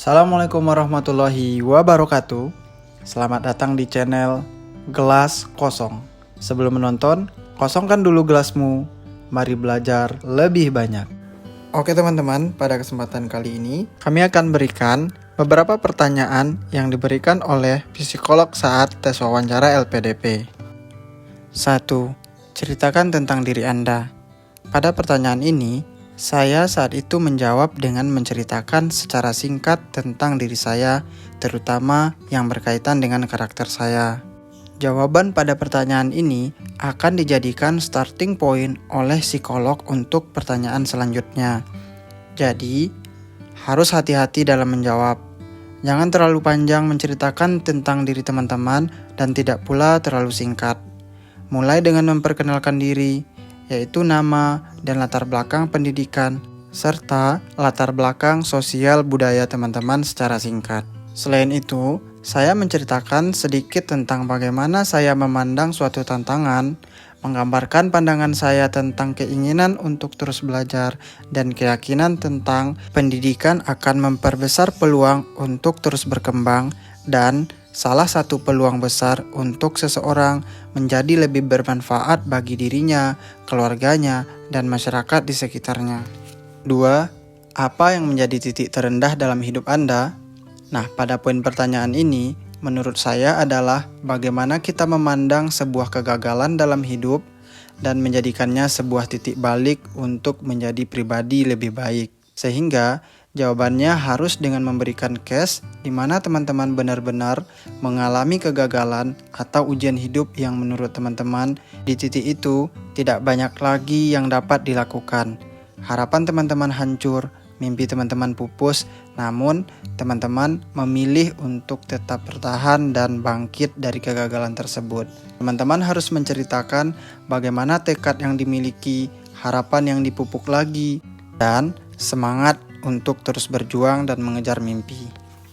Assalamualaikum warahmatullahi wabarakatuh. Selamat datang di channel Gelas Kosong. Sebelum menonton, kosongkan dulu gelasmu. Mari belajar lebih banyak. Oke teman-teman, pada kesempatan kali ini kami akan berikan beberapa pertanyaan yang diberikan oleh psikolog saat tes wawancara LPDP. 1. Ceritakan tentang diri Anda. Pada pertanyaan ini, saya saat itu menjawab dengan menceritakan secara singkat tentang diri saya, terutama yang berkaitan dengan karakter saya. Jawaban pada pertanyaan ini akan dijadikan starting point oleh psikolog untuk pertanyaan selanjutnya. Jadi, harus hati-hati dalam menjawab. Jangan terlalu panjang menceritakan tentang diri teman-teman dan tidak pula terlalu singkat. Mulai dengan memperkenalkan diri, yaitu nama dan latar belakang pendidikan, serta latar belakang sosial budaya teman-teman secara singkat. Selain itu, saya menceritakan sedikit tentang bagaimana saya memandang suatu tantangan, menggambarkan pandangan saya tentang keinginan untuk terus belajar, dan keyakinan tentang pendidikan akan memperbesar peluang untuk terus berkembang, dan salah satu peluang besar untuk seseorang menjadi lebih bermanfaat bagi dirinya, keluarganya, dan masyarakat di sekitarnya. 2. Apa yang menjadi titik terendah dalam hidup Anda? Nah, pada poin pertanyaan ini, menurut saya adalah bagaimana kita memandang sebuah kegagalan dalam hidup dan menjadikannya sebuah titik balik untuk menjadi pribadi lebih baik. Sehingga jawabannya harus dengan memberikan case di mana teman-teman benar-benar mengalami kegagalan atau ujian hidup yang menurut teman-teman di titik itu tidak banyak lagi yang dapat dilakukan. Harapan teman-teman hancur, mimpi teman-teman pupus, namun teman-teman memilih untuk tetap bertahan dan bangkit dari kegagalan tersebut. Teman-teman harus menceritakan bagaimana tekad yang dimiliki, harapan yang dipupuk lagi, dan semangat untuk terus berjuang dan mengejar mimpi.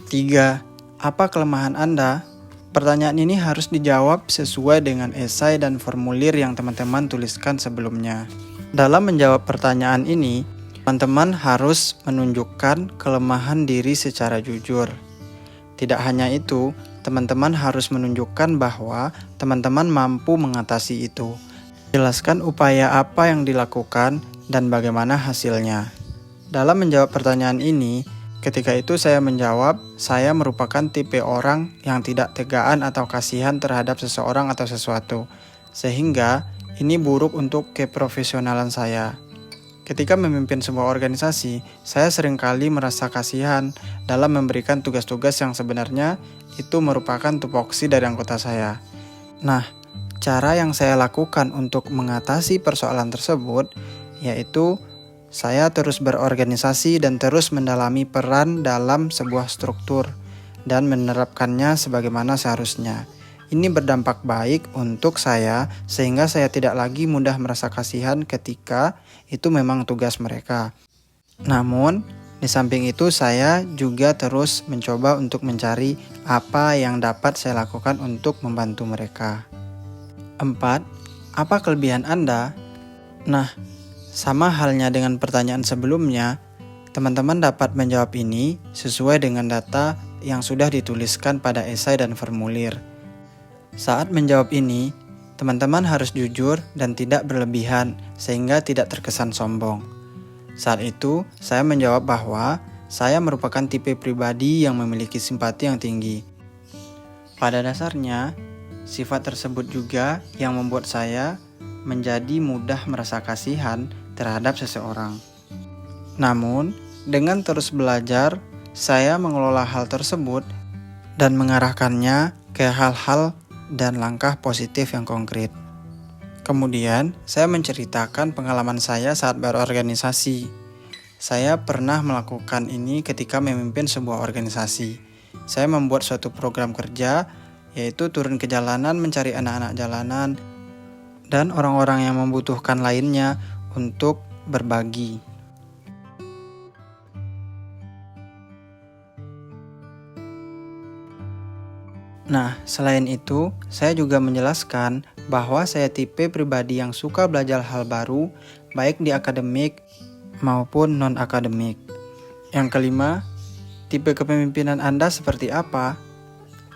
3. Apa kelemahan Anda? Pertanyaan ini harus dijawab sesuai dengan esai dan formulir yang teman-teman tuliskan sebelumnya. Dalam menjawab pertanyaan ini, teman-teman harus menunjukkan kelemahan diri secara jujur. Tidak hanya itu, teman-teman harus menunjukkan bahwa teman-teman mampu mengatasi itu. Jelaskan upaya apa yang dilakukan dan bagaimana hasilnya. Dalam menjawab pertanyaan ini, ketika itu saya menjawab, saya merupakan tipe orang yang tidak tegaan atau kasihan terhadap seseorang atau sesuatu. Sehingga, ini buruk untuk keprofesionalan saya. Ketika memimpin sebuah organisasi, saya seringkali merasa kasihan dalam memberikan tugas-tugas yang sebenarnya itu merupakan tupoksi dari anggota saya. Nah, cara yang saya lakukan untuk mengatasi persoalan tersebut, yaitu saya terus berorganisasi dan terus mendalami peran dalam sebuah struktur dan menerapkannya sebagaimana seharusnya. Ini berdampak baik untuk saya sehingga saya tidak lagi mudah merasa kasihan ketika itu memang tugas mereka. Namun, di samping itu saya juga terus mencoba untuk mencari apa yang dapat saya lakukan untuk membantu mereka. 4. Apa kelebihan Anda? Nah, sama halnya dengan pertanyaan sebelumnya, teman-teman dapat menjawab ini sesuai dengan data yang sudah dituliskan pada esai dan formulir. Saat menjawab ini, teman-teman harus jujur dan tidak berlebihan sehingga tidak terkesan sombong. Saat itu, saya menjawab bahwa saya merupakan tipe pribadi yang memiliki simpati yang tinggi. Pada dasarnya, sifat tersebut juga yang membuat saya menjadi mudah merasa kasihan terhadap seseorang. Namun, dengan terus belajar, saya mengelola hal tersebut dan mengarahkannya ke hal-hal dan langkah positif yang konkret. Kemudian, saya menceritakan pengalaman saya saat berorganisasi. Saya pernah melakukan ini ketika memimpin sebuah organisasi. Saya membuat suatu program kerja, yaitu turun ke jalanan mencari anak-anak jalanan dan orang-orang yang membutuhkan lainnya untuk berbagi. Nah, selain itu, saya juga menjelaskan bahwa saya tipe pribadi yang suka belajar hal baru, baik di akademik maupun non-akademik. Yang kelima, Tipe kepemimpinan Anda seperti apa?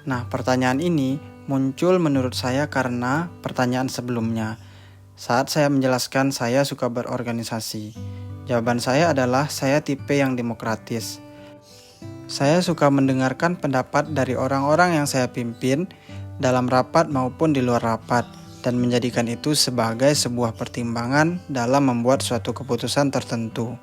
Nah, pertanyaan ini muncul menurut saya karena pertanyaan sebelumnya. Saat saya menjelaskan saya suka berorganisasi, jawaban saya adalah saya tipe yang demokratis. Saya suka mendengarkan pendapat dari orang-orang yang saya pimpin dalam rapat maupun di luar rapat dan menjadikan itu sebagai sebuah pertimbangan dalam membuat suatu keputusan tertentu.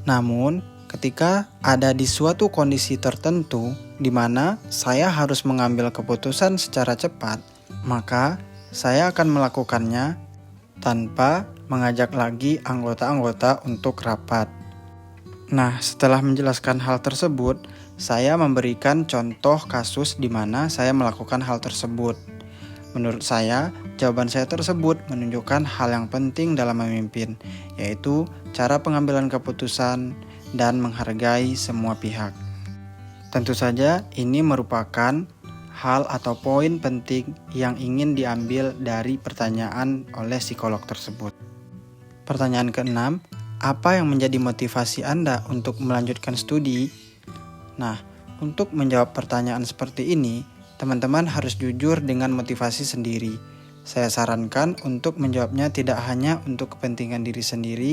Namun, ketika ada di suatu kondisi tertentu di mana saya harus mengambil keputusan secara cepat, maka saya akan melakukannya tanpa mengajak lagi anggota-anggota untuk rapat. Nah, setelah menjelaskan hal tersebut, saya memberikan contoh kasus di mana saya melakukan hal tersebut. Menurut saya, jawaban saya tersebut menunjukkan hal yang penting dalam memimpin, yaitu cara pengambilan keputusan dan menghargai semua pihak. Tentu saja, ini merupakan hal atau poin penting yang ingin diambil dari pertanyaan oleh psikolog tersebut. Pertanyaan keenam, apa yang menjadi motivasi Anda untuk melanjutkan studi? Nah, untuk menjawab pertanyaan seperti ini, teman-teman harus jujur dengan motivasi sendiri. Saya sarankan untuk menjawabnya tidak hanya untuk kepentingan diri sendiri,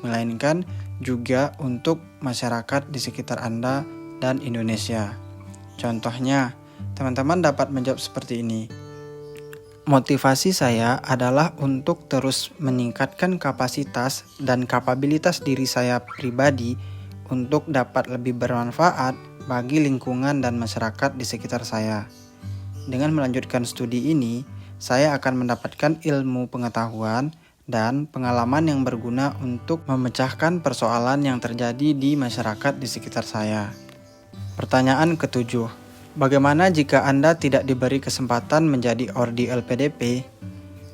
melainkan juga untuk masyarakat di sekitar Anda dan Indonesia. Contohnya, teman-teman dapat menjawab seperti ini. Motivasi saya adalah untuk terus meningkatkan kapasitas dan kapabilitas diri saya pribadi untuk dapat lebih bermanfaat bagi lingkungan dan masyarakat di sekitar saya. Dengan melanjutkan studi ini, saya akan mendapatkan ilmu pengetahuan dan pengalaman yang berguna untuk memecahkan persoalan yang terjadi di masyarakat di sekitar saya. Pertanyaan ketujuh. Bagaimana jika Anda tidak diberi kesempatan menjadi ORDI LPDP?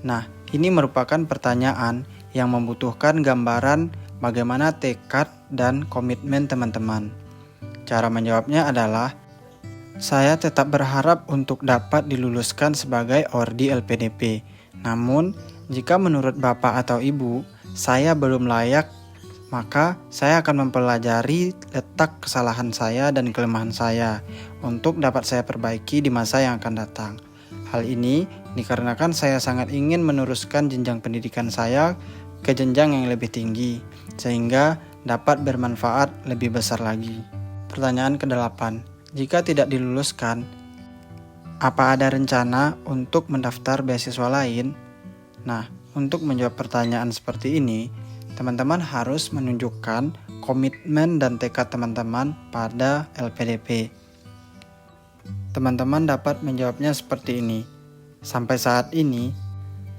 Nah, ini merupakan pertanyaan yang membutuhkan gambaran bagaimana tekad dan komitmen teman-teman. Cara menjawabnya adalah, saya tetap berharap untuk dapat diluluskan sebagai ORDI LPDP. Namun, jika menurut Bapak atau Ibu, saya belum layak, maka saya akan mempelajari letak kesalahan saya dan kelemahan saya untuk dapat saya perbaiki di masa yang akan datang. Hal ini dikarenakan saya sangat ingin meneruskan jenjang pendidikan saya ke jenjang yang lebih tinggi, sehingga dapat bermanfaat lebih besar lagi. Pertanyaan ke-8. Jika tidak diluluskan, apa ada rencana untuk mendaftar beasiswa lain? Nah, untuk menjawab pertanyaan seperti ini, teman-teman harus menunjukkan komitmen dan tekad teman-teman pada LPDP. Teman-teman dapat menjawabnya seperti ini. Sampai saat ini,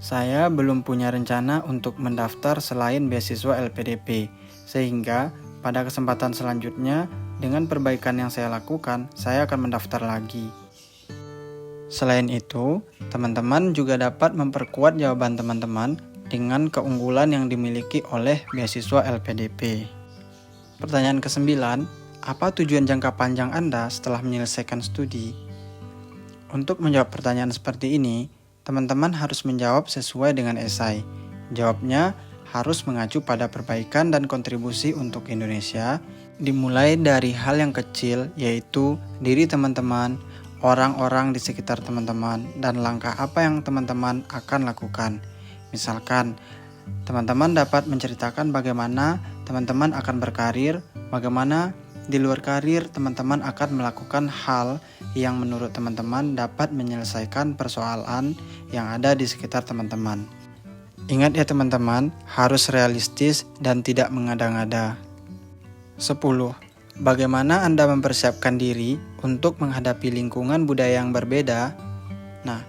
saya belum punya rencana untuk mendaftar selain beasiswa LPDP, sehingga pada kesempatan selanjutnya, dengan perbaikan yang saya lakukan, saya akan mendaftar lagi. Selain itu, teman-teman juga dapat memperkuat jawaban teman-teman dengan keunggulan yang dimiliki oleh beasiswa LPDP. Pertanyaan ke-9, apa tujuan jangka panjang Anda setelah menyelesaikan studi? Untuk menjawab pertanyaan seperti ini, teman-teman harus menjawab sesuai dengan esai. Jawabnya harus mengacu pada perbaikan dan kontribusi untuk Indonesia, dimulai dari hal yang kecil, yaitu diri teman-teman, orang-orang di sekitar teman-teman, dan langkah apa yang teman-teman akan lakukan. Misalkan, teman-teman dapat menceritakan bagaimana teman-teman akan berkarir, bagaimana di luar karir teman-teman akan melakukan hal yang menurut teman-teman dapat menyelesaikan persoalan yang ada di sekitar teman-teman. Ingat ya teman-teman, harus realistis dan tidak mengada-ngada. 10. Bagaimana Anda mempersiapkan diri untuk menghadapi lingkungan budaya yang berbeda? Nah,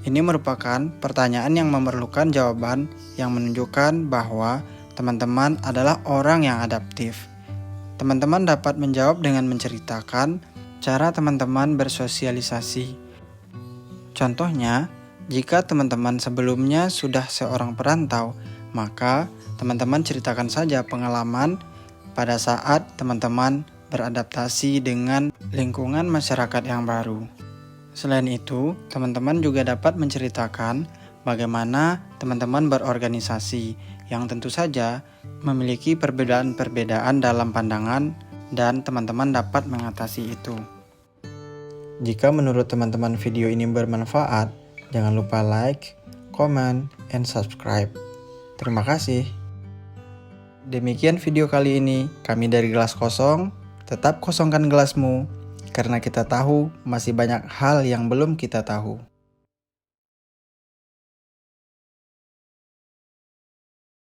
ini merupakan pertanyaan yang memerlukan jawaban yang menunjukkan bahwa teman-teman adalah orang yang adaptif. Teman-teman dapat menjawab dengan menceritakan cara teman-teman bersosialisasi. Contohnya, jika teman-teman sebelumnya sudah seorang perantau, maka teman-teman ceritakan saja pengalaman pada saat teman-teman beradaptasi dengan lingkungan masyarakat yang baru. Selain itu, teman-teman juga dapat menceritakan bagaimana teman-teman berorganisasi yang tentu saja memiliki perbedaan-perbedaan dalam pandangan dan teman-teman dapat mengatasi itu. Jika menurut teman-teman video ini bermanfaat, jangan lupa like, comment, and subscribe. Terima kasih. Demikian video kali ini, kami dari Gelas Kosong. Tetap kosongkan gelasmu, karena kita tahu masih banyak hal yang belum kita tahu.